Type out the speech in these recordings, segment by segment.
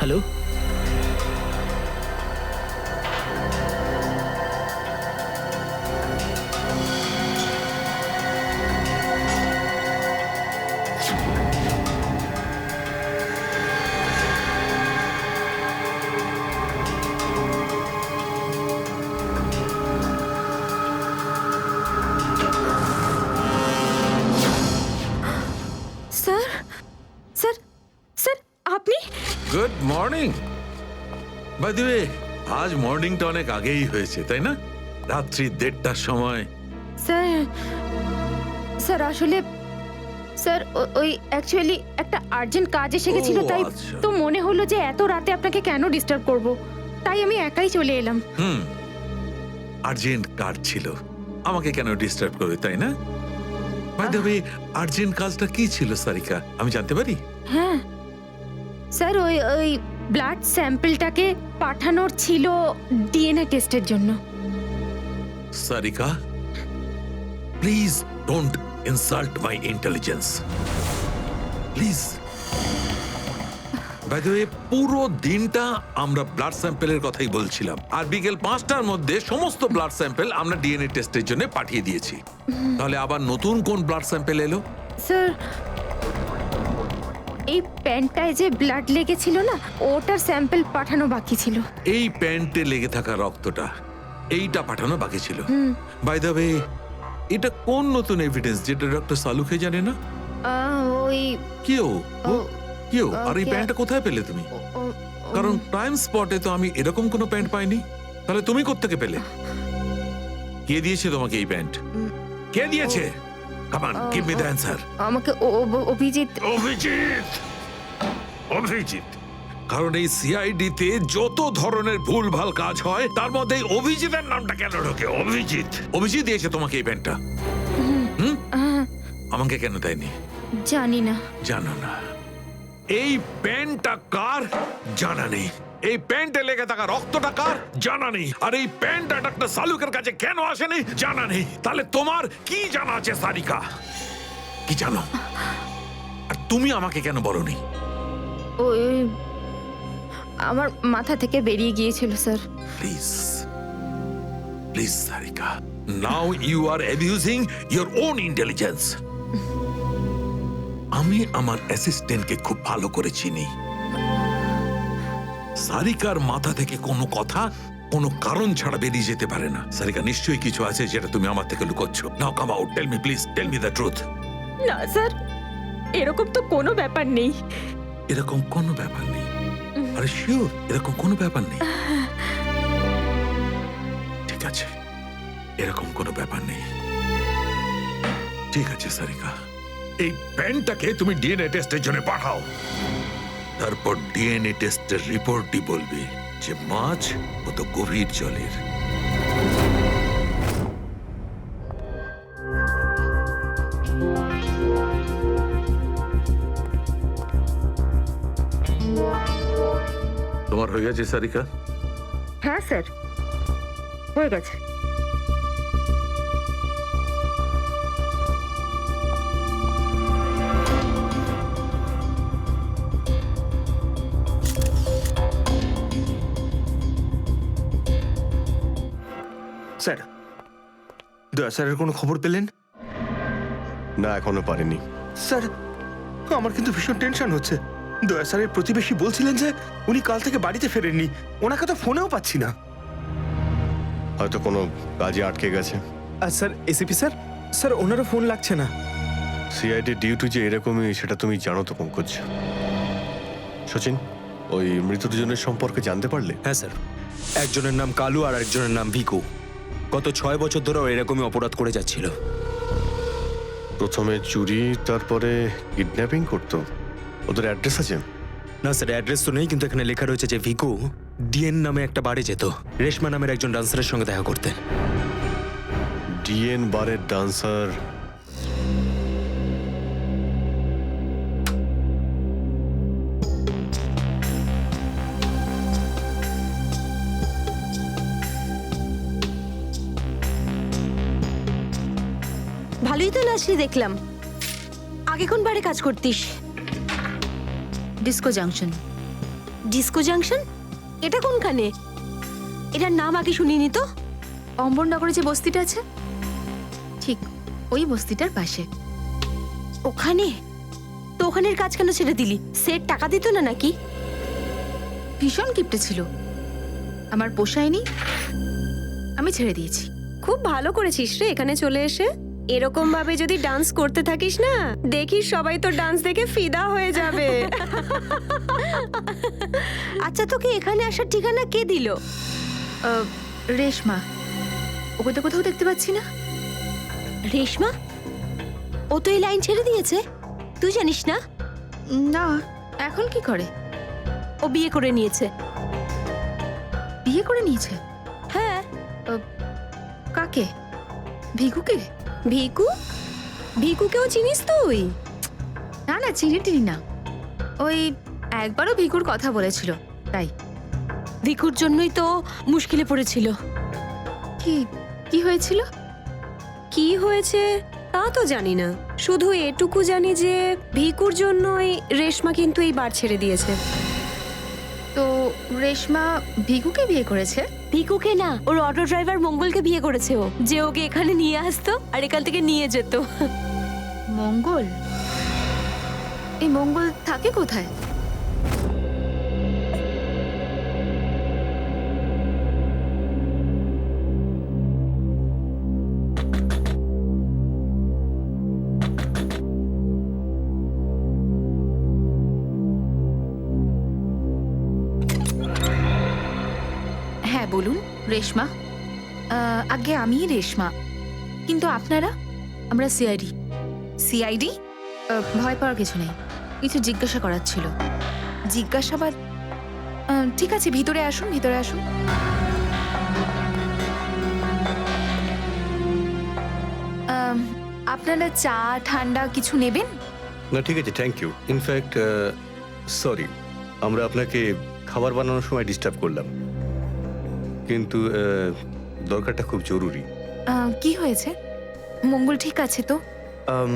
Hello. Sir sir sir আপনি good morning. By the way, আজ মর্নিংটা অনেক আগেই হয়েছে তাই না? রাত্রি 1:30টার সময়। স্যার স্যার আসলে স্যার ওই অ্যাকচুয়ালি একটা আর্জেন্ট কাজ এসে গেছিল, ও, তাই আচ্ছা। তো মনে হলো যে এত রাতে আপনাকে কেন ডিস্টার্ব করব, তাই আমি একাই চলে এলাম। আর্জেন্ট কাজ ছিল, আমাকে কেন ডিস্টার্ব করবে তাই না? বাই দ্য ওয়ে, আর্জেন্ট কাজটা কি ছিল সারিকা, আমি জানতে পারি? হ্যাঁ স্যার, ওই ওই ব্লাড স্যাম্পলটাকে পাঠানোর ছিল ডিএনএ টেস্টের জন্য। Sarika, please don't insult my intelligence, please. By the way, পুরো দিনটা আমরা ব্লাড স্যাম্পেলের কথাই বলছিলাম, আর বিকেল 5টার মধ্যে সমস্ত ব্লাড স্যাম্পেল আমরা ডিএনএ টেস্টের জন্য পাঠিয়ে দিয়েছি। তাহলে আবার নতুন কোন ব্লাড স্যাম্পেল এলো? স্যার এই প্যান্টটায় যে ব্লাড লেগেছিল না, ওটার স্যাম্পল পাঠানো বাকি ছিল। এই প্যান্টে লেগে থাকা রক্তটা, এইটা পাঠানো বাকি ছিল। বাই দ্য ওয়ে, এটা কোন নতুন এভিডেন্স যেটা ডক্টর সালুকে জানে না? ওই কেউ ও- কেউ আর এই ওকে- প্যান্টটা কোথায় পেলে তুমি? ও- ও- কারণ ক্রাইম স্পটে তো আমি এরকম কোনো প্যান্ট পাইনি। তাহলে তুমি কোত্থেকে পেলে? কে দিয়েছে তোমাকে এই প্যান্ট? কে দিয়েছে? Come on, give me the answer. আমাকে অভিজিৎ। অভিজিৎ, অভিজিৎ। কারণ এই সিআইডি তে যত ধরনের ভুলভাল কাজ হয় তার মধ্যে এই অভিজিতের নামটা কেন ঢোকে? অভিজিৎ, অভিজিৎ দিয়েছে তোমাকে এই প্যান্টটা। আমাকে কেন দেয়নি? জানি না। জানো না? এই প্যান্টটা কার? জানা নেই। এই প্যান্টে লেগে থাকা রক্তটা কার? জানা নেই। আর এই প্যান্টটা ডাক্তার সালুকের কাছে কেন আসেনি? জানা নেই। তাহলে তোমার কি জানা আছে সারিকা? কি জানো? আর তুমি আমাকে কেন বলনি? ওই আমার মাথা থেকে বেরিয়ে গিয়েছিল sir. Please, please Sarika, now you are abusing your own intelligence. আমি আমার অ্যাসিস্ট্যান্টকে খুব ভালো করে চিনি। সারিকার মাথা থেকে কোনো কথা কোনো কারণ ছাড়া বেরিয়ে যেতে পারে না। সারিকা, নিশ্চয়ই কিছু আছে যেটা তুমি আমার থেকে লুকোচ্ছ। Now come out, tell me please, tell me the truth. না স্যার, এরকম তো কোনো ব্যাপার নেই। এরকম কোনো ব্যাপার নেই? আরে শিওর, এরকম কোনো ব্যাপার নেই? ঠিক আছে, এরকম কোনো ব্যাপার নেই। ঠিক আছে সারিকা, এই প্যান্টটাকে তুমি ডিএনএ টেস্টের জন্য পাঠাও। তারপর ডিএনএ টেস্টের রিপোর্টই বলবে যে মাছ কত গভীর জলের। তোমার হয়ে গেছে সারিকা? হ্যাঁ স্যার, হয়ে গেছে। স্যার, দয়া স্যারের কোনো খবর পেলেন? না, এখনো পারিনি। স্যার, আমার কিন্তু ভীষণ টেনশন হচ্ছে। দয়া স্যারের প্রতিবেশী বলছিলেন যে উনি কাল থেকে বাড়িতে ফেরেননি। ওনাকে তো ফোনেও পাচ্ছি না। হয়তো কোনো কাজে আটকে গেছে। আর স্যার, এসিপি স্যার, স্যার ওনারও ফোন লাগছে না। সিআইডি ডিউটি যে এরকমই সেটা তুমি জানো তো পঙ্কজ। সচিন, ওই মৃত দুজনের সম্পর্কে জানতে পারলে? হ্যাঁ স্যার, একজনের নাম কালু আর একজনের নাম ভিকু। গত 6 বছর ধরে ও এরকমই অপরাধ করে যাচ্ছিল। প্রথমে চুরি, তারপরে কিডন্যাপিং করতো। ওদের অ্যাড্রেস আছে? না স্যার, অ্যাড্রেস তো নেই, কিন্তু এখানে লেখা রয়েছে যে ভিকু ডিএন নামে একটা বারে যেত রেশমা নামের একজন ডান্সারের সঙ্গে দেখা করতে। ডিএন বারের ডান্সার? ভালোই তো নাচলি দেখলাম। আগে কোন বারে কাজ করতিস? Disco junction. Disco junction? এটা কোনখানে? এটার নাম আগে শুনিনি তো। অম্বরনগরে যে বস্তিটা আছে, ঠিক ওই বস্তিটার পাশে। ওখানে? তো ওখানের কাজ কেন ছেড়ে দিলি? সেট টাকা দিত না নাকি? ভীষণ কিপটে ছিল, আমার পোষায়নি, আমি ছেড়ে দিয়েছি। খুব ভালো করেছিস রে এখানে চলে এসে। এরকম ভাবে যদি ডান্স করতে থাকিস না, দেখিস সবাই তো ডান্স দেখে ফিদা হয়ে যাবে। আচ্ছা, তোকে এখানে আসার ঠিকানা কে দিল? রেশমা, ওকে তো কোথাও দেখতে পাচ্ছি না। রেশমা? ও তো এই লাইন ছেড়ে দিয়েছে, তুই জানিস না? না, এখন কি করে? ও বিয়ে করে নিয়েছে। বিয়ে করে নিয়েছে? হ্যাঁ। কাকে? ভিকুকে? ভিকু? ভিকুকেও চিনিস তুই? না না, চিনি টিনি না। ওই একবারও ভিকুর কথা বলেছিল, তাই। ভিকুর জন্যই তো মুশকিলে পড়েছিল। কি কি হয়েছিল? কি হয়েছে তা তো জানি না, শুধু এটুকু জানি যে ভিকুর জন্যই রেশমা কিন্তু এই বার ছেড়ে দিয়েছে। তো রেশমা ভিকুকে বিয়ে করেছে? ভিকুকে না, ওর অটো ড্রাইভার মঙ্গলকে বিয়ে করেছে ও, যে ওকে এখানে নিয়ে আসতো আর এখান থেকে নিয়ে যেত। মঙ্গল? এই মঙ্গল থাকে কোথায়? হ্যাঁ বলুন। রেশমা? আগে আমি রেশমা, কিন্তু আপনারা? আমরা সিআইডি। সিআইডি? ভয় পাওয়ার কিছু নেই, কিছু জিজ্ঞাসা করার ছিল। জিজ্ঞাসাবাদ? ঠিক আছে, ভিতরে আসুন, ভিতরে আসুন। আপনারা চা ঠান্ডা কিছু নেবেন? না ঠিক আছে, থ্যাংক ইউ। ইনফ্যাক্ট সরি, আমরা আপনাকে খাবার বানানোর সময় ডিস্টার্ব করলাম, কিন্তু দরকারটা খুব জরুরি। কি হয়েছে? মঙ্গল ঠিক আছে তো?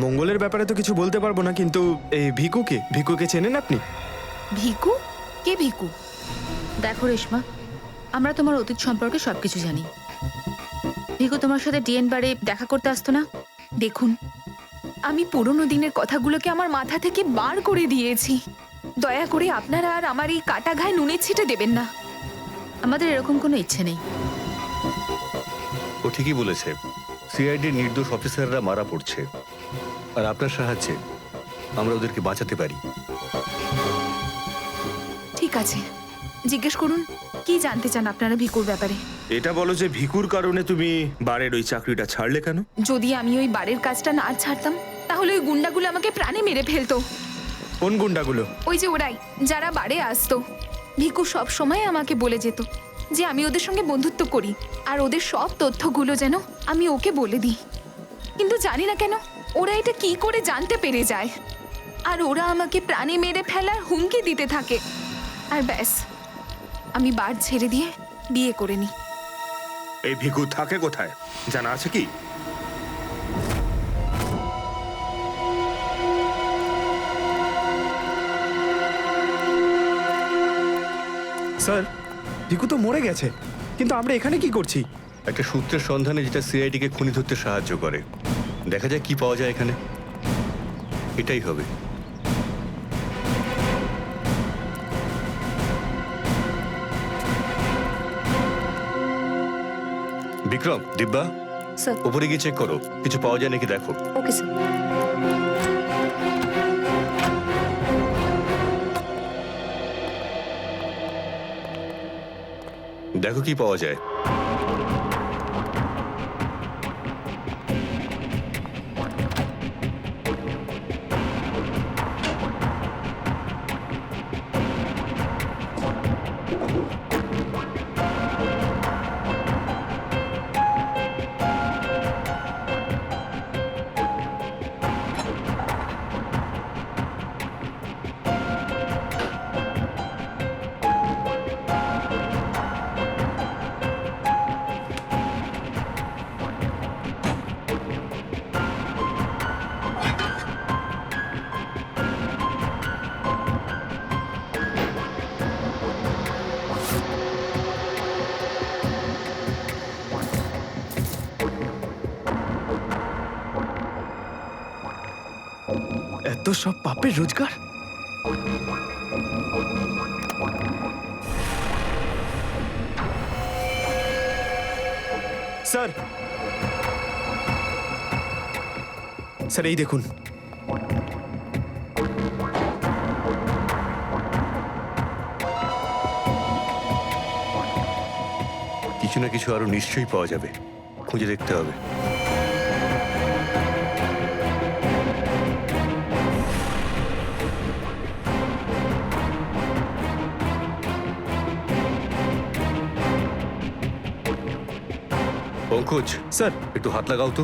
মঙ্গলের ব্যাপারে তো কিছু বলতে পারবো না, কিন্তু এই ভিকুকে চেনেন আপনি? ভিকু? কে ভিকু? দেখো রেশমা, আমরা তোমার অতীত সম্পর্কে সবকিছু জানি। ভিকু তোমার সাথে ডিএন বারে দেখা করতে আসতো না? দেখুন, আমি পুরনো দিনের কথাগুলোকে আমার মাথা থেকে বার করে দিয়েছি। দয়া করে আপনারা আর আমার এই কাটা ঘায়ে নুনের ছিটে দেবেন না। আমাদের এরকম কোনো ইচ্ছে নেই। ও ঠিকই বলেছে, সিআইডির নির্দোষ অফিসাররা মারা পড়ছে, আর আপনার সাহায্যে আমরা ওদেরকে বাঁচাতে পারি। ঠিক আছে, জিজ্ঞেস করুন, কি জানতে চান আপনারা ভিকুর ব্যাপারে? এটা বলো যে ভিকুর কারণে তুমি বারের ওই চাকরিটা ছাড়লে কেন? যদি আমি ওই বাড়ির কাজটা না ছাড়তাম, তাহলে ওই গুন্ডাগুলো আমাকে প্রাণে মেরে ফেলতো। কোন গুন্ডাগুলো? ওই যে ওরাই, যারা বাড়ি আসতো। ভিকু সব সময় আমাকে বলে যেত যে আমি ওদের সঙ্গে বন্ধুত্ব করি, আর ওদের সব তথ্যগুলো যেন আমি ওকে বলে দিই। কিন্তু জানি না কেন ওরা এটা কি করে জানতে পেরে যায়, আর ওরা আমাকে প্রাণে মেরে ফেলার হুমকি দিতে থাকে। আর ব্যাস, আমি বার ছেড়ে দিয়ে বিয়ে করে নিই। এই ভিকু থাকে কোথায় জানা আছে কি? স্যার, ভিকু তো মরে গেছে, কিন্তু আমরা এখানে কি করছি? একটা সূত্রের সন্ধানে যেটা সিআইডিকে খুনি ধরতে সাহায্য করে। দেখা যায় কি পাওয়া যায় এখানে, এটাই হবে। বিক্রম, দিব্যা, স্যার। উপরে গিয়ে চেক করো, কিছু পাওয়া যায় নাকি দেখো। Okay sir. দেখো কি পাওয়া যায়। সব পাপের রোজগার। স্যার, স্যার এই দেখুন। কিছু না কিছু আরো নিশ্চয়ই পাওয়া যাবে, খুঁজে দেখতে হবে। পঙ্কজ, স্যার, একটু হাত লাগাও তো।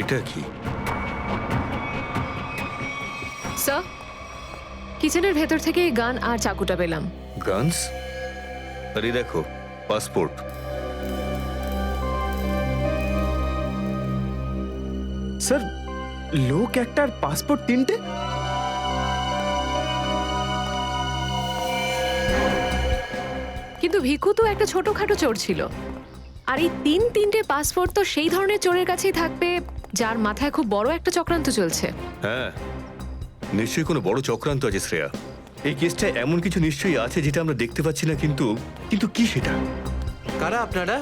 এটা কি? স্যার, কিচেনের ভেতর থেকে এই গান আর চাকুটা পেলাম। গানস? আরে দেখো, পাসপোর্ট। স্যার, লোক একটার পাসপোর্ট তিনটে? কিন্তু ভিকু তো একটা ছোটখাটো চোর ছিল, আর এই তিনটে পাসপোর্ট তো সেই ধরনের চোরের কাছেই থাকবে যার মাথায় খুব বড় একটা চক্রান্ত চলছে। হ্যাঁ, নিশ্চয়ই কোনো বড় চক্রান্ত আছে শ্রেয়া। এই কেসটা এমন কিছু নিশ্চয়ই আছে যেটা আমরা দেখতে পাচ্ছি না, কিন্তু কিন্তু কি সেটা? কারা আপনারা?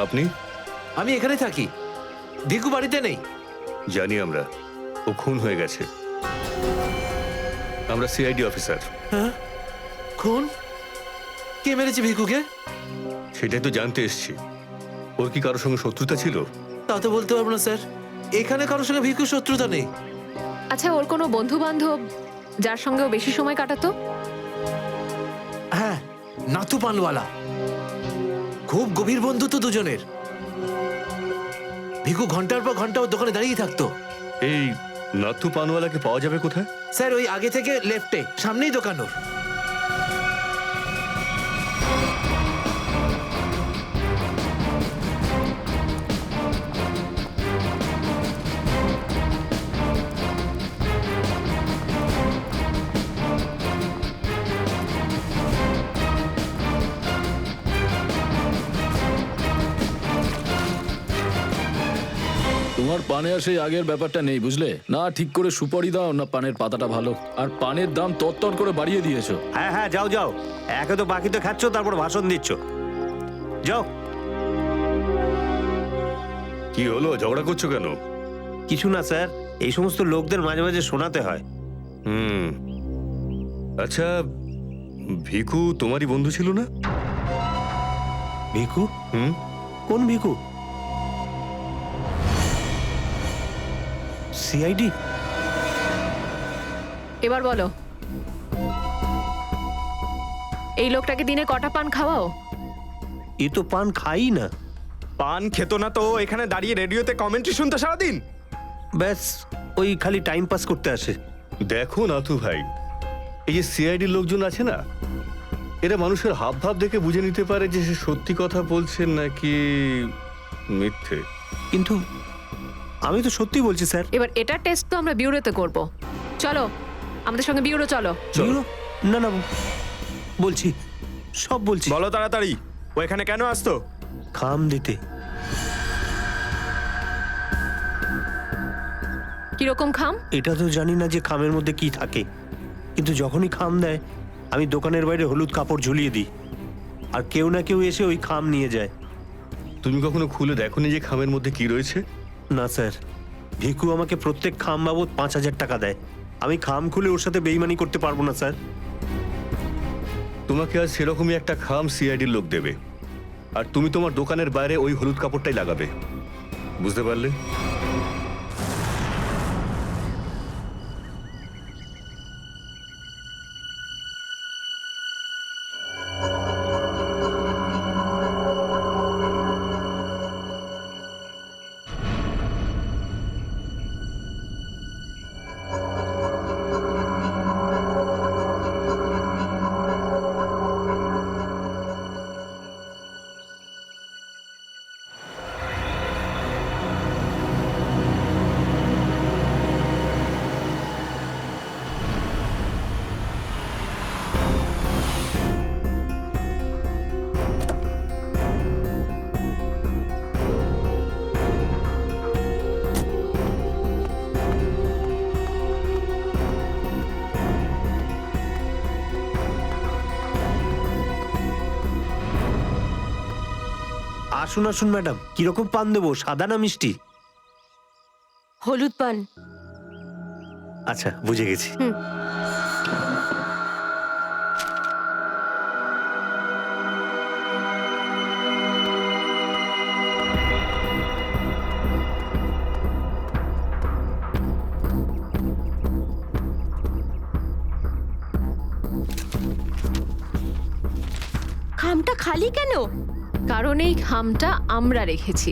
আপনি? আমি এখানে থাকি, ভিকু বাড়িতে নেই। জানি আমরা, ও খুন হয়ে গেছে। আমরা সিআইডি অফিসার। হ্যাঁ, খুন? কে মেরেছে ভিকুকে? সেটাই তো জানতে এসছি। ওর কি কারোর সঙ্গে শত্রুতা ছিল? তা তো বলতে পারবো না স্যার, এখানে কারোর সঙ্গে ভিকুর শত্রুতা নেই। আচ্ছা, ওর কোনো বন্ধু বান্ধব যার সঙ্গে ও বেশি সময় কাটাতো? হ্যাঁ, নাথু পানওয়ালা। খুব গভীর বন্ধুত্ব দুজনের। ভিকু ঘন্টার পর ঘন্টা ওর দোকানে দাঁড়িয়ে থাকতো। এই নাথু পানওয়ালাকে পাওয়া যাবে কোথায়? স্যার, ওই আগে থেকে লেফটে, সামনেই দোকান ওর। তোমার পানে আর সেই আগের ব্যাপারটা নেই, বুঝলে না? ঠিক করে সুপারি দাও না, পানের পাতাটা ভালো। আর পানের দাম তত্তর করে বাড়িয়ে দিয়েছো। হ্যাঁ হ্যাঁ, যাও যাও, একে তো বাকিতে খাচ্ছ, তারপর ভাষণ দিচ্ছ। যাও। কি হলো, ঝগড়া করছো কেন? কিছু না স্যার, এই সমস্ত লোকদের মাঝে মাঝে শোনাতে হয়। হুম, আচ্ছা, ভিকু তোমারই বন্ধু ছিল না? ভিকু? হুম, কোন ভিকু? সিআইডি? এবার বলো, এই লোকটাকে দিনে কটা পান খাওয়াও? এ তো পান খাই না। পান খেত না তো এখানে দাঁড়িয়ে রেডিওতে কমেন্ট্রি শুনতে সারাদিন। ব্যাস, ওই খালি টাইম পাস করতে আসে। দেখো নাথু ভাই, এই যে সিআইডির লোকজন আছে না, এরা মানুষের হাব ভাব দেখে বুঝে নিতে পারে যে সে সত্যি কথা বলছেন নাকি মিথ্যে। কিন্তু আমি তো সত্যি বলছি স্যার। এবার এটার টেস্ট তো আমরা বিউরোতে করব। চলো আমাদের সঙ্গে বিউরো চলো। চলো। না না, বলছি, সব বলছি। বলো তাড়াতাড়ি, ও এখানে কেন আসতো? খাম দিতে। কিরকম খাম? এটা তো জানি না যে খামের মধ্যে কি থাকে, কিন্তু যখনই খাম দেয় আমি দোকানের বাইরে হলুদ কাপড় ঝুলিয়ে দিই, আর কেউ না কেউ এসে ওই খাম নিয়ে যায়। তুমি কখনো খুলে দেখোনি যে খামের মধ্যে কি রয়েছে? না স্যার, ভিকু আমাকে প্রত্যেক খাম বাবদ 5,000 টাকা দেয়। আমি খাম খুলে ওর সাথে বেইমানি করতে পারবো না স্যার। তোমাকে আজ সেরকমই একটা খাম সিআইডির লোক দেবে, আর তুমি তোমার দোকানের বাইরে ওই হলুদ কাপড়টাই লাগাবে। বুঝতে পারলে? আসুন আসুন ম্যাডাম, কিরকম পান দেবো, সাদা না মিষ্টি? হলুদ পান। আচ্ছা, বুঝে গেছি। খামটা খালি কেন? কারণ এই খামটা আমরা রেখেছি।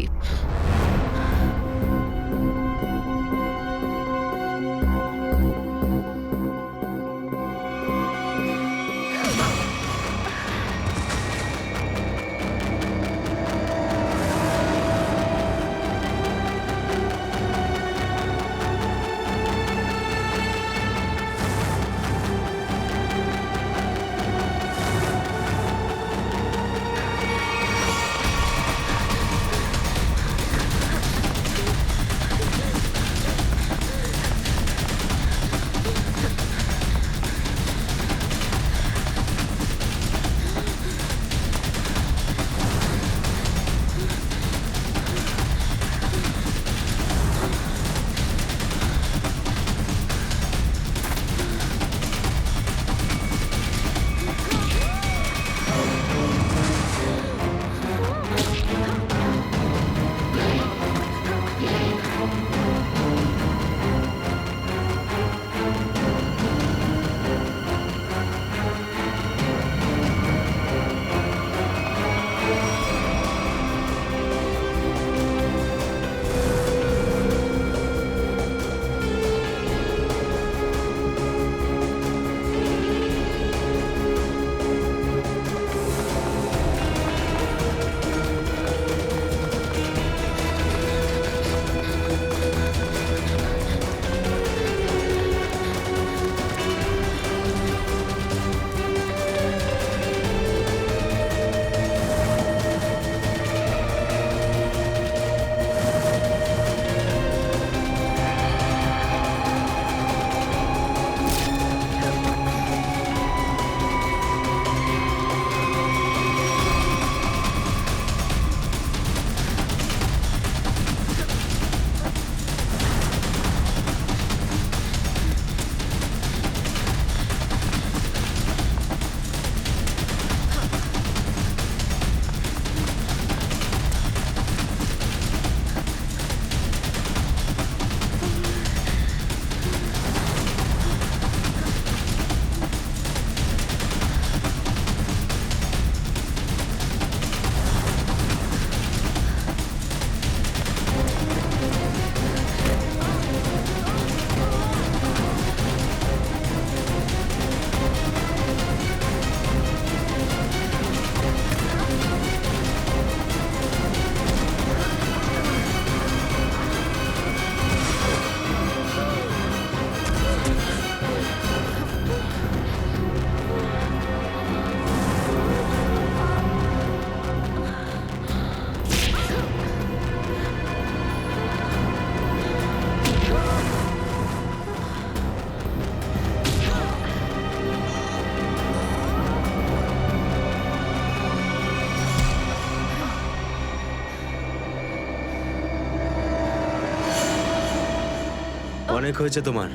অনেক হয়েছে তোমার,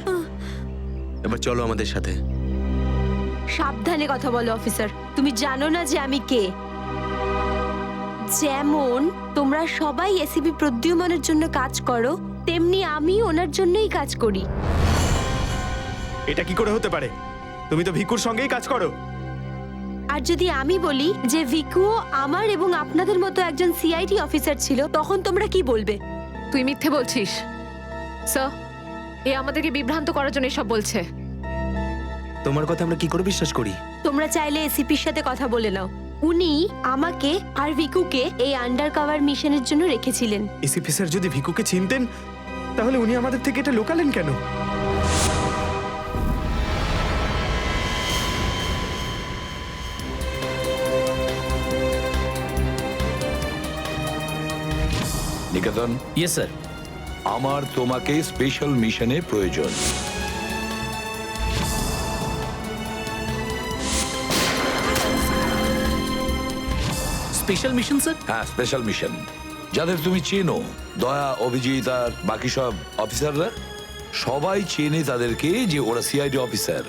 এবার চলো আমাদের সাথে। সাবধানে কথা বলো অফিসার, তুমি জানো না যে আমি কে। যেমন তোমরা সবাই এসিপি প্রদ্যুম্নের জন্য কাজ করো, তেমনি আমি ওনার জন্যই কাজ করি। এটা কি করে হতে পারে? তুমি তো ভিকুর সঙ্গেই কাজ করো। আর যদি আমি বলি যে ভিকুও আমার এবং আপনাদের মতো একজন সিআইডি অফিসার ছিল, তখন তোমরা কি বলবে? তুই মিথ্যে বলছিস। স্যার, এ আমাদেরকে বিভ্রান্ত করার জন্য এসব বলছে। তোমার কথা আমরা কি করে বিশ্বাস করি? তোমরা চাইলে এসিপির সাথে কথা বলে নাও। উনি আমাকে আর ভিকুকে এই আন্ডার কভার মিশনের জন্য রেখেছিলেন। এসিপি স্যার যদি ভিকুকে চিনতেন তাহলে উনি আমাদের থেকে এটা লোকালেন কেন? নিকেতন, ইয়েস স্যার। আমার তোমাকে স্পেশাল মিশনে প্রয়োজন। Special mission sir? হ্যাঁ, স্পেশাল মিশন। যাদের তুমি চেনো, দয়া, অভিজিৎ আর বাকি সব অফিসাররা, সবাই চেনে তাদেরকে যে ওরা সিআইডি অফিসার।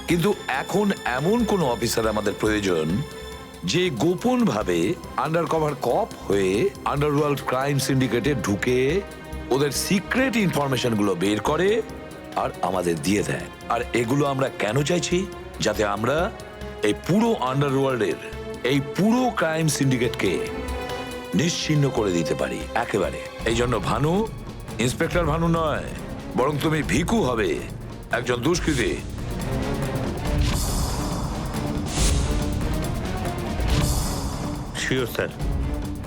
কিন্তু এখন এমন কোন অফিসার আমাদের প্রয়োজন যে গোপন ভাবে আন্ডার কভার কপ হয়ে আন্ডারওয়ার্ল্ড ক্রাইম সিন্ডিকেটে ঢুকে ওদের সিক্রেট ইনফরমেশন গুলো বের করে আর আমাদের দিয়ে দেয়। আর এগুলো আমরা কেন চাইছি? যাতে আমরা এই পুরো আন্ডারওয়ার্ল্ডের এই পুরো ক্রাইম সিন্ডিকেটকে নিশ্চিহ্ন করে দিতে পারি একেবারে। এই জন্য ভানু ইন্সপেক্টর ভানু নয়, বরং তুমি ভিকু হবে, একজন দুষ্কৃতী। শিওর স্যার,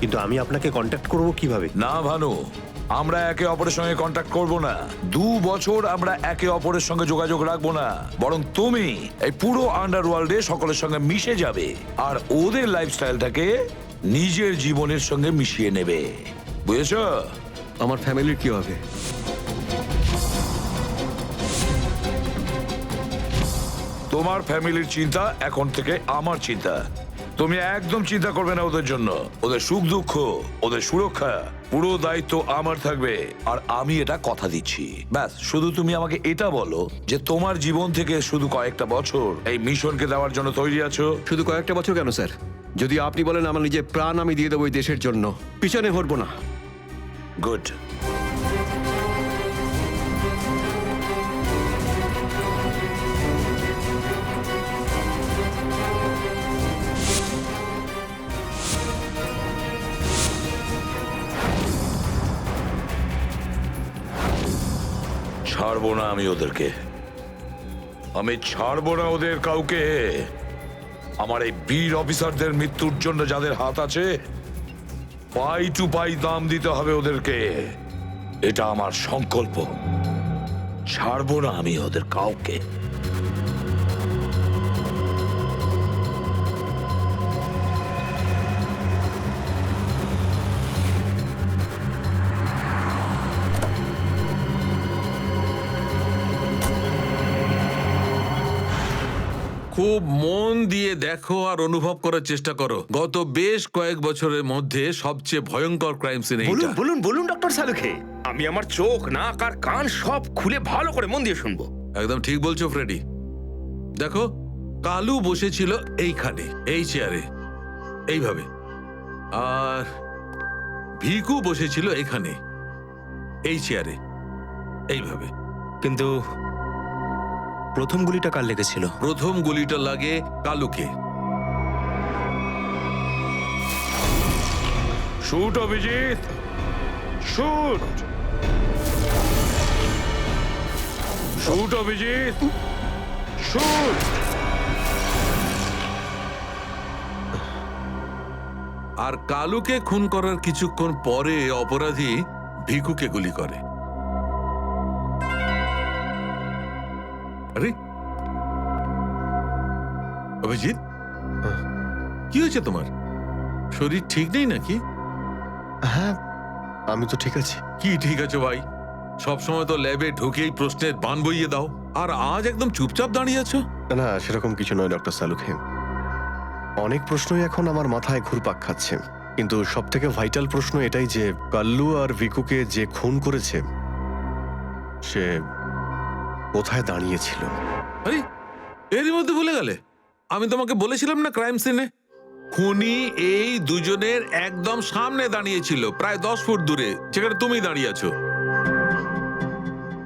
কিন্তু আমি আপনাকে কন্ট্যাক্ট করব কিভাবে? না ভানু, আমরা একে অপরের সঙ্গে কন্ট্যাক্ট করব না। 2 বছর আমরা একে অপরের সঙ্গে যোগাযোগ রাখবো না, বরং তুমি এই পুরো আন্ডারওয়ার্ল্ডে সকলের সঙ্গে মিশে যাবে আর ওদের লাইফস্টাইলটাকে নিজের জীবনের সঙ্গে মিশিয়ে নেবে, বুঝেছো? আমার ফ্যামিলির কি হবে? তোমার ফ্যামিলির চিন্তা এখন থেকে আমার চিন্তা। তুমি একদম চিন্তা করবে না ওদের জন্য। ওদের সুখ দুঃখ, ওদের সুরক্ষা, পুরো দায়িত্ব আমার থাকবে। আর আমি এটা কথা দিচ্ছি। ব্যাস, শুধু তুমি আমাকে এটা বলো যে তোমার জীবন থেকে শুধু কয়েকটা বছর এই মিশনকে দেওয়ার জন্য তৈরি আছো। শুধু কয়েকটা বছর কেন স্যার? যদি আপনি বলেন আমার নিজের প্রাণ আমি দিয়ে দেবো এই দেশের জন্য, পিছনে হটবো না। গুড। ছাড়বো না আমি ওদেরকে, আমি ছাড়বো না ওদের কাউকে। আমার এই বীর অফিসারদের মৃত্যুর জন্য যাদের হাত আছে, পাই টু পাই দাম দিতে হবে ওদেরকে। এটা আমার সংকল্প। ছাড়বো না আমি ওদের কাউকে। খুব মন দিয়ে দেখো আর অনুভব করার চেষ্টা করো। গত বেশ কয়েক বছরের মধ্যে সবচেয়ে ভয়ঙ্কর ক্রাইম সিন বলুন এইটা। বলুন বলুন ডক্টর সালুখে, আমি আমার চোখ, নাক আর কান সব খুলে ভালো করে মন দিয়ে শুনবো। একদম ঠিক বলছো ফ্রেডি। দেখো, কালু বসেছিল এইখানে, এই চেয়ারে, এইভাবে। আর ভিকু বসেছিল এখানে, এই চেয়ারে, এইভাবে। কিন্তু প্রথম গুলিটা কার লেগেছিল? প্রথম গুলিটা লাগে কালুকে। Shoot Abhijit, shoot. Shoot Abhijit, shoot. আর কালুকে খুন করার কিছুক্ষণ পরে অপরাধী ভিকুকে গুলি করে। আরে অভিজিৎ, কি হয়েছে তোমার? শরীর ঠিক নেই নাকি? হ্যাঁ, আমি তো ঠিক আছি। কি ঠিক আছে ভাই? সবসময় তো ল্যাবে ঢুকেই প্রশ্নের বান বইয়ে দাও, আর আজ একদম চুপচাপ দাঁড়িয়ে আছো। না, সেরকম কিছু নয় ডক্টর সালুখে। অনেক প্রশ্নই এখন আমার মাথায় ঘুরপাক খাচ্ছে, কিন্তু সব থেকে ভাইটাল প্রশ্ন এটাই যে কাল্লু আর ভিকুকে যে খুন করেছে সে কোথায় দাঁড়িয়েছিল। আরে এরই মধ্যে ভুলে গেলে? আমি তোমাকে বলেছিলাম না ক্রাইম সিনে খুনি এই দুজনের একদম সামনে দাঁড়িয়েছিল, প্রায় 10 ফুট দূরে, যেখানে তুমি দাঁড়িয়ে আছো।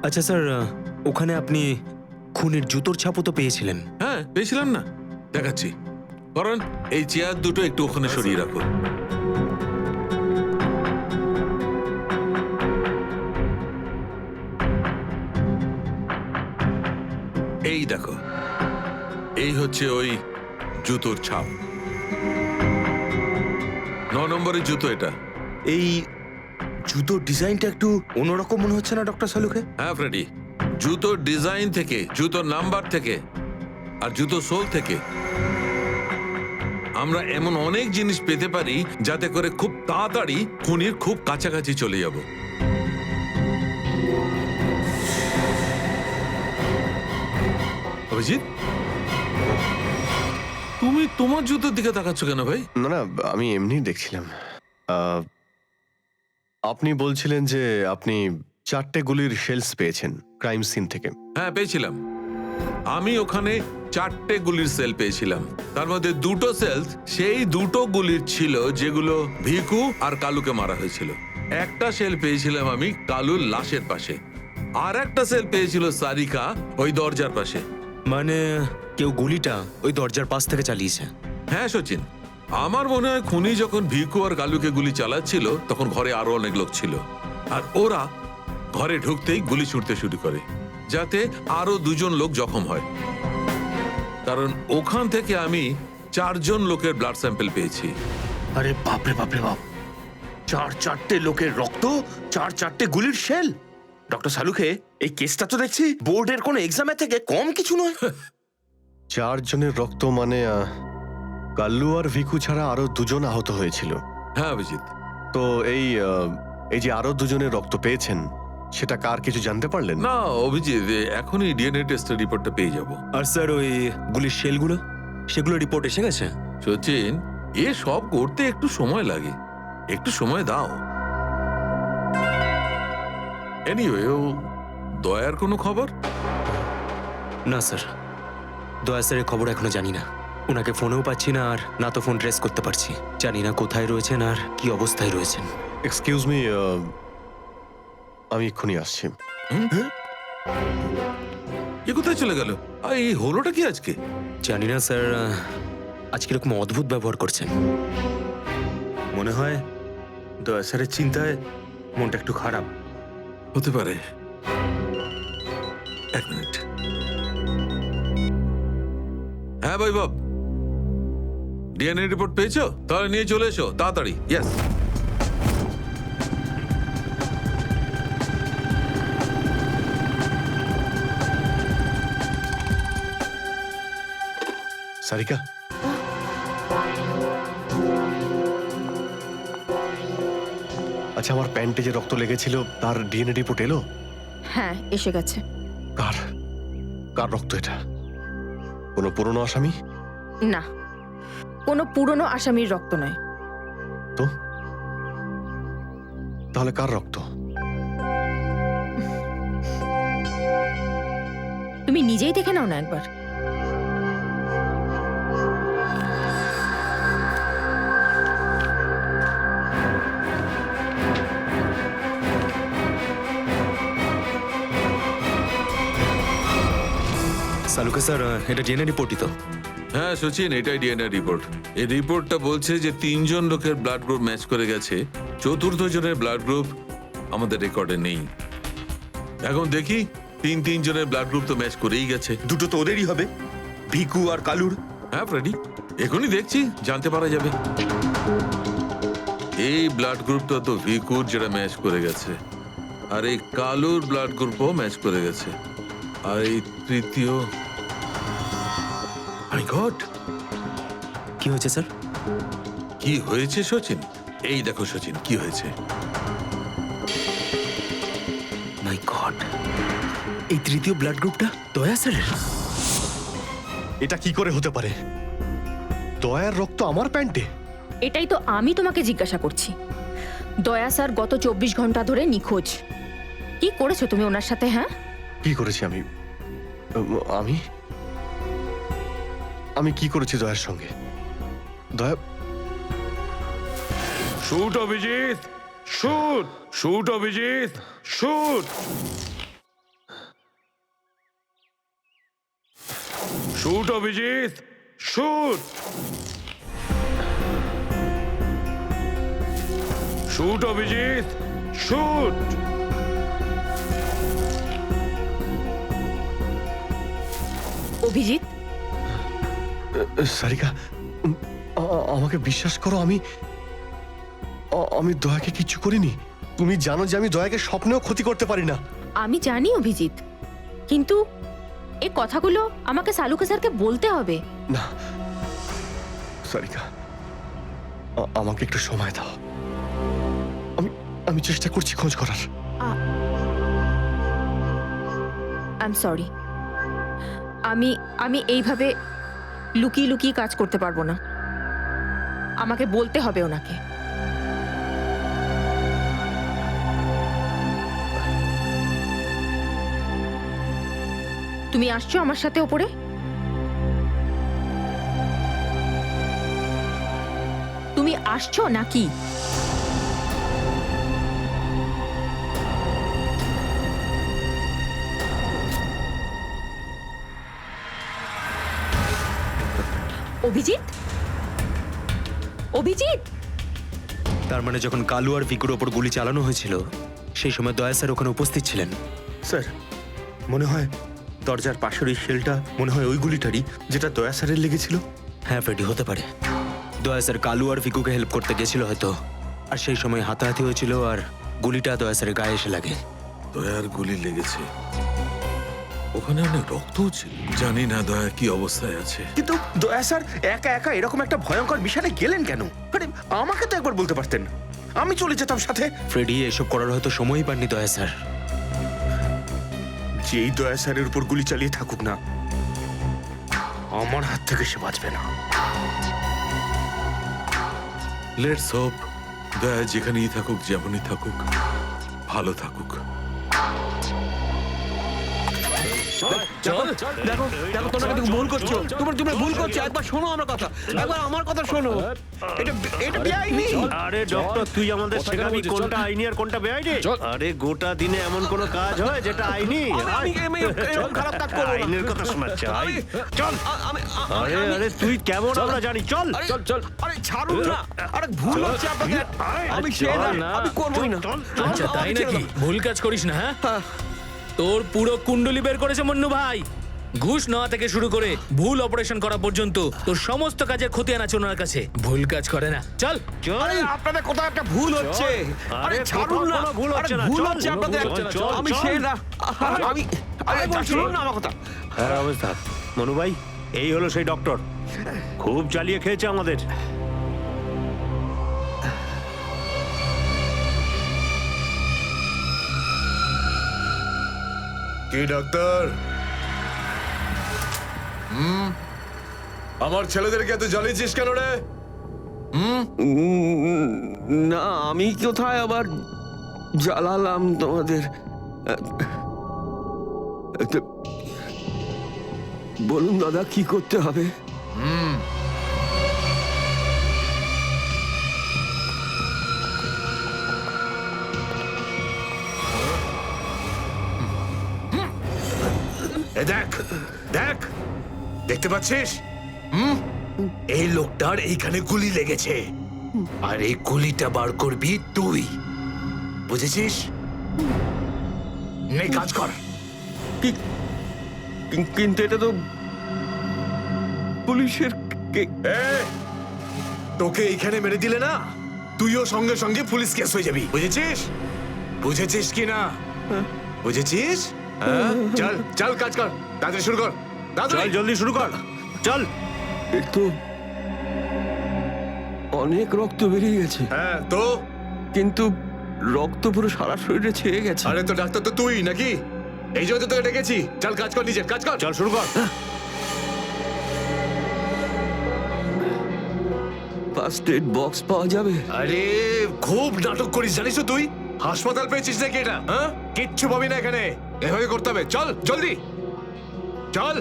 আচ্ছা স্যার, ওখানে আপনি খুনের জুতোর ছাপও তো পেয়েছিলেন। হ্যাঁ, পেয়েছিলাম না, দেখাচ্ছি। কারণ এই চেয়ার দুটো একটু ওখানে সরিয়ে রাখো। এই দেখো, এই হচ্ছে ওই জুতোর ছাপ। 9 নম্বরের জুতো এটা। এই জুতোর ডিজাইনটা একটু অন্যরকম মনে হচ্ছে না ডক্টর সালুখে? হ্যাঁ ফ্রেডি, জুতোর ডিজাইন থেকে, জুতোর নাম্বার থেকে আর জুতো সোল থেকে আমরা এমন অনেক জিনিস পেতে পারি যাতে করে খুব তাড়াতাড়ি খুনির খুব কাছাকাছি চলে যাব। অভিজিৎ, তুমি তোমার জুতোর দিকে তাকাচ্ছ কেন ভাই? না না, আমি এমনি দেখছিলাম। আপনি বলছিলেন যে আপনি 4টে গুলির শেলস পেয়েছেন ক্রাইম সিন থেকে। হ্যাঁ পেয়েছিলাম। আমি ওখানে 4টে গুলির সেল পেয়েছিলাম। তার মধ্যে 2টো সেলস সেই 2টো গুলির ছিল যেগুলো ভিকু আর কালুকে মারা হয়েছিল। একটা সেল পেয়েছিলাম আমি কালুর লাশের পাশে, আর একটা সেল পেয়েছিল সারিকা ওই দরজার পাশে। মানে কেউ গুলিটা ওই দরজার পাশ থেকে চালিয়েছে? হ্যাঁ সচিন, আমার মনে হয় খুনি যখন ভিকু আর কালুকে গুলি চালাচ্ছিল তখন ঘরে আরো অনেক লোক ছিল, আর ওরা ঘরে ঢুকতেই গুলি ছুটতে শুরু করে যাতে আরো 2জন লোক জখম হয়। কারণ ওখান থেকে আমি 4জন লোকের ব্লাড স্যাম্পল পেয়েছি। আরে বাপরে বাপরে বাপ, 4টে লোকের রক্ত, 4টে গুলির শেল। ডক্টর সালুখে, এই কেসটা তো দেখছি বোর্ডের কোনো এক্সামের থেকে কম কিছু নয়। 4 জনের রক্ত মানে কাল্লু আর ভিকু ছাড়া আরো 2জন আহত হয়েছিল। হ্যাঁ অভিজিৎ। তো এই যে আরো 2জনের রক্ত পেয়েছেন সেটা কার কিছু জানতে পারলেন? না অভিজিৎ, এখনই ডিএনএ টেস্টের রিপোর্টটা পেয়ে যাব। আর স্যার ওই গুলির শেলগুলো, সেগুলো রিপোর্ট এসে গেছে? সচিন, এ সব করতে একটু সময় লাগে, একটু সময় দাও। এনিওয়ে, ও দয়ার কোনো খবর? না স্যার, দয়া স্যারের খবর এখনো জানি না। ওনাকে ফোনেও পাচ্ছি না, আর না তো ফোন ট্রেস করতে পারছি। জানি না কোথায় রয়েছেন আর কি অবস্থায় রয়েছেন। এক্সকিউজ মি, আমি এক্ষুনি আসছি। এ কোথায় চলে গেল? এই হলোটা কি আজকে? জানি না স্যার, আজকে এরকম অদ্ভুত ব্যবহার করছেন। মনে হয় দয়া স্যারের চিন্তায় মনটা একটু খারাপ। হতে পারে। এক মিনিট। হ্যাঁ বৈভব, ডিএনএ রিপোর্ট পেয়েছো? তাহলে নিয়ে চলে এসো তাড়াতাড়ি। ইয়েস। সারিকা, আচ্ছা আমার প্যান্টে যে রক্ত লেগেছিল তার ডিএনএ রিপোর্ট এলো? হ্যাঁ এসে গেছে। কার কার রক্ত এটা? কোনো পুরনো আসামি? না, কোনো পুরনো আসামির রক্ত নয়। তো তাহলে কার রক্ত? তুমি নিজেই দেখে নাও না একবার। সালুকে স্যার, এটা ডিএনএ রিপোর্টই তো? হ্যাঁ সচিন, এটাই ডিএনএ রিপোর্ট। এই রিপোর্টটা বলছে যে 3জন লোকের ব্লাড গ্রুপ ম্যাচ করে গেছে, 4র্থ জনের ব্লাড গ্রুপ আমাদের রেকর্ডে নেই। এখন দেখি 3 জনের ব্লাড গ্রুপ তো ম্যাচ করেই গেছে। 2টো তো ওদেরই হবে, ভিকু আর কালুর। হ্যাঁ ফ্রেডি, এখনই দেখছি, জানতে পারা যাবে। এই ব্লাড গ্রুপটা তো ভিকুর, যেটা ম্যাচ করে গেছে, আর এই কালুর ব্লাড গ্রুপও ম্যাচ করে গেছে, আর এই তৃতীয়। মাই গড, কি হয়েছে স্যার? কি হয়েছে সচিন? এই দেখো সচিন, কি হয়েছে। মাই গড, এই তৃতীয় ব্লাড গ্রুপটা দয়া স্যারের? এটা কি করে হতে পারে? দয়ার রক্ত আমার প্যান্টে? এটাই তো আমি তোমাকে জিজ্ঞাসা করছি। দয়া স্যার গত 24 ঘন্টা ধরে নিখোঁজ। কি করেছো তুমি ওনার সাথে? হ্যাঁ, কি করেছি আমি? আমি আমি কি করেছি দয়ার সঙ্গে? দয়া, shoot Abhijit, shoot, shoot Abhijit, shoot, shoot Abhijit, shoot, shoot Abhijit, shoot. Abhijit. Sarika, আমাকে বিশ্বাস করো, আমি দয়াকে কিচ্ছু করিনি। তুমি জানো যে আমি দয়াকে স্বপ্নেও ক্ষতি করতে পারি না। আমি জানি অভিজিৎ, কিন্তু এই কথাগুলো আমাকে সালুকে স্যারকে বলতে হবে। না সারিকা, আমাকে একটু সময় দাও। আমি চেষ্টা করছি খোঁজ করার। I am sorry. আমি এইভাবে লুকিয়ে লুকিয়ে কাজ করতে পারবো না, আমাকে বলতে হবে ওনাকে। তুমি আসছো আমার সাথে ওপরে? তুমি আসছো নাকি? অভিজিৎ, অভিজিৎ! তার মানে যখন কালু আর ভিকুর ওপর গুলি চালানো হয়েছিল সেই সময় দয়া স্যার ওখানে উপস্থিত ছিলেন। স্যার মনে হয় দরজার পাশের ওই শেলটা মনে হয় ওই গুলিটারই যেটা দয়া স্যারের লেগেছিল। হ্যাঁ ফ্রেডি, হতে পারে। দয়া স্যার কালু আর ভিকুকে হেল্প করতে গেছিল হয়তো, আর সেই সময় হাতাহাতি হয়েছিল আর গুলিটা দয়া স্যারের গায়ে এসে লাগে। দয়ার গুলি লেগেছে, ওখানে অনেক রক্তও ছিল। জানি না দয়া কি অবস্থায় আছে। কিন্তু দয়া স্যার একা একা এরকম একটা ভয়ঙ্কর মিশনে গেলেন কেন? আরে আমাকে তো একবার বলতে পারতেন, আমি চলে যেতাম সাথে। ফ্রেডি, এসব করার হয়তো সময়ই পাননি দয়া স্যার। যেই দয়া স্যারের উপর গুলি চালিয়ে থাকুক না, আমার হাত থেকে সে বাঁচবে না। লেটস হোপ দয়া যেখানেই থাকুক, যেমনই থাকুক, ভালো থাকুক। দেখো দেখো, তোমরা কিন্তু ভুল করছো, তোমরা ভুল করছো। একবার শোনো আমার কথা, একবার আমার কথা শোনো। এটা বেআইনি। আরে ডক্টর, তুই আমাদের শেখাবি কোনটা আইনি আর কোনটা বেআইনি? আরে গোটা দিনে এমন কোনো কাজ হয় যেটা আইনি? এরকম খারাপ কাজ করবো না। আইনের কথা শোনাচ্ছে। চল। আরে আরে তুই কেমন আমরা জানি। চল চল চল। আরে ছাড়ুন না, আরে ভুল হচ্ছে আপনাদের। আমি সে না, আমি করবই না। আচ্ছা তাই নাকি? ভুল কাজ করিস না। হ্যাঁ, তোর পুরো কুণ্ডলি বের করেছে মন্নু ভাই। ঘুষ নেওয়া থেকে শুরু করে ভুল অপারেশন করা পর্যন্ত তোর সমস্ত কাজের খতিয়ান আছে ওনার কাছে। ভুল কাজ করে না। চল। আরে আপনাদের কোথাও একটা ভুল হচ্ছে। আরে ছাড়ুন না, ভুল হচ্ছে না। ভুল হচ্ছে আপনাদের। আমি সে না, আমি আরে শুনুন না আমার কথা। হ্যাঁ অবস্থা মনু ভাই, এই হলো সেই ডক্টর, খুব চালিয়ে খেয়েছে আমাদের। কি ডাক্তার? আমার ছেলেদেরকে এত জ্বালিয়েছিস কেন রে? না, আমি কোথায় আবার জ্বালালাম তোমাদের? বলুন দাদা, কি করতে হবে? দেখ দেখ, দেখতে পাচ্ছিস? এই লোকটার এইখানে গুলি লেগেছে, আর এই গুলিটা বার করবি তুই, বুঝেছিস? নে কাজ কর। কিন্তু এটা তো পুলিশের। তোকে এইখানে মেরে দিলে না, তুইও সঙ্গে সঙ্গে পুলিশ কেস হয়ে যাবি, বুঝেছিস? বুঝেছিস কি না? বুঝেছিস? চল চল, কাজ কর, তাড়াতাড়ি শুরু কর। চল জলদি শুরু কর, চল। একটু অনেক রক্ত বেরিয়ে গেছে। হ্যাঁ তো? কিন্তু রক্ত পুরো সারা শরীরে ছেয়ে গেছে। আরে তো ডাক্তার তো তুই নাকি? এই জন্য তো তোকে ডেকেছি। চল কাজ কর, নিজের কাজ কর। চল শুরু কর। ফার্স্ট এড বক্স পাওয়া যাবে? আরে খুব নাটক করিস জানিস তো তুই? হাসপাতাল পেয়েছিস নাকি এটা? হ্যাঁ, কিচ্ছু পাবি না এখানে, এভাবে করতে হবে। চল জলদি চল।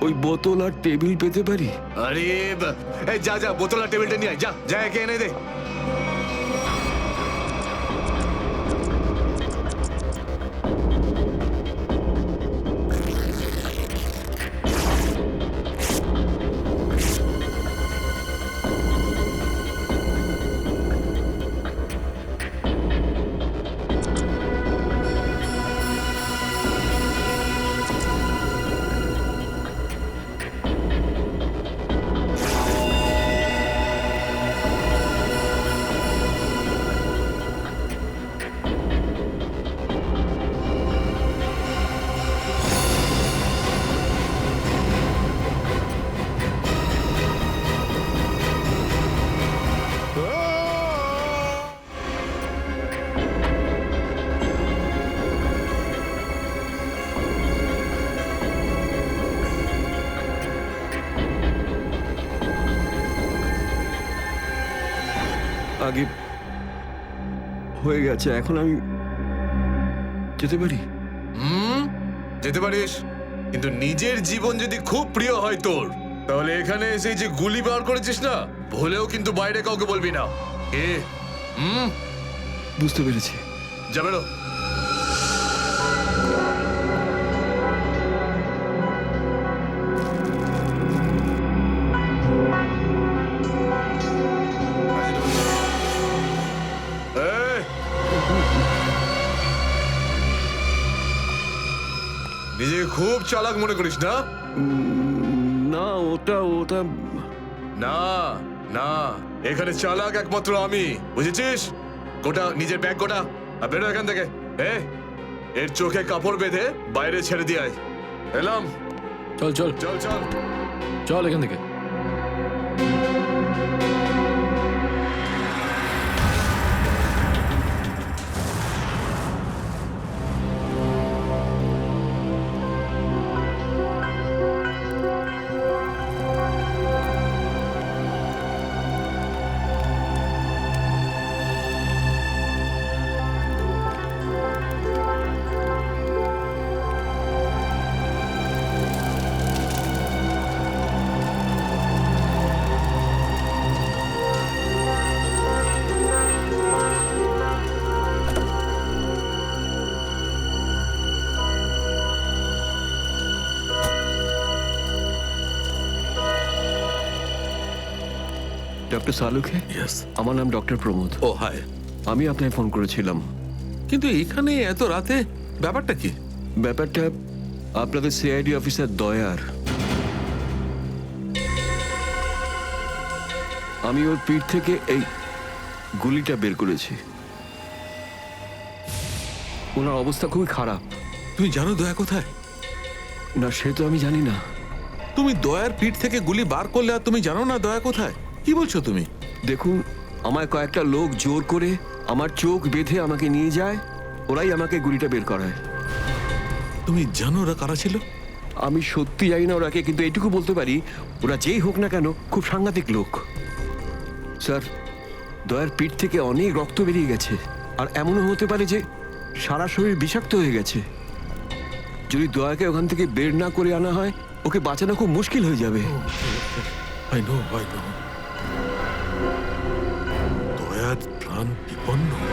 ওই বোতল আর টেবিল পেতে পারি? আরে এই যা যা, বোতল আর টেবিলটা নিয়ে আয়, যা যা, একে এনে দে। আগে হয়ে গেছে, এখন আমি যেতে পারি? যেতে পারিস, কিন্তু নিজের জীবন যদি খুব প্রিয় হয় তোর, তাহলে এখানে এসে যে গুলি বার করেছিস না, ভুলেও কিন্তু বাইরে কাউকে বলবি না। বুঝতে পেরেছি। যা বেরো। নিজেকে খুব চালাক মনে করিস না? না, ওটা না না, এখানে চালাক একমাত্র আমি, বুঝেছিস? গোটা নিজের ব্যাগ গোটা, আর বেরো এখান থেকে। এর চোখে কাপড় বেঁধে বাইরে ছেড়ে দিয়ে আয়। এলাম। চল চল চল চল চল এখান থেকে। ডক্টর সালুখে? আমার নাম ডক্টর প্রমোদ। ও হাই। আমি আপনাকে ফোন করেছিলাম। কিন্তু এখানে এত রাতে ব্যাপারটা কি? ব্যাপারটা আপনাদের সিআইডি অফিসার দয়ার। আমি ওর পিঠ থেকে এই গুলিটা বের করেছি। ওনার অবস্থা খুবই খারাপ। তুমি জানো দয়া কোথায়? না, সে তো আমি জানি না। তুমি দয়ার পিঠ থেকে গুলি বার করলে আর তুমি জানো না দয়া কোথায়? কি বলছো তুমি? দেখুন, আমায় কয়েকটা লোক জোর করে আমার চোখ বেঁধে আমাকে নিয়ে যায়, ওরাই আমাকে গুলিটা বের করায়। তুমি জানো ওরা কারা ছিল? আমি সত্যি জানি না ওরাকে, কিন্তু এইটুকু বলতে পারি ওরা যেই হোক না কেন খুব সাংঘাতিক লোক। স্যার, দয়ার পিঠ থেকে অনেক রক্ত বেরিয়ে গেছে, আর এমনও হতে পারে যে সারা শরীর বিষাক্ত হয়ে গেছে। যদি দয়াকে ওখান থেকে বের না করে আনা হয়, ওকে বাঁচানো খুব মুশকিল হয়ে যাবে। I know. দয়ার প্রাণ বিপন্ন।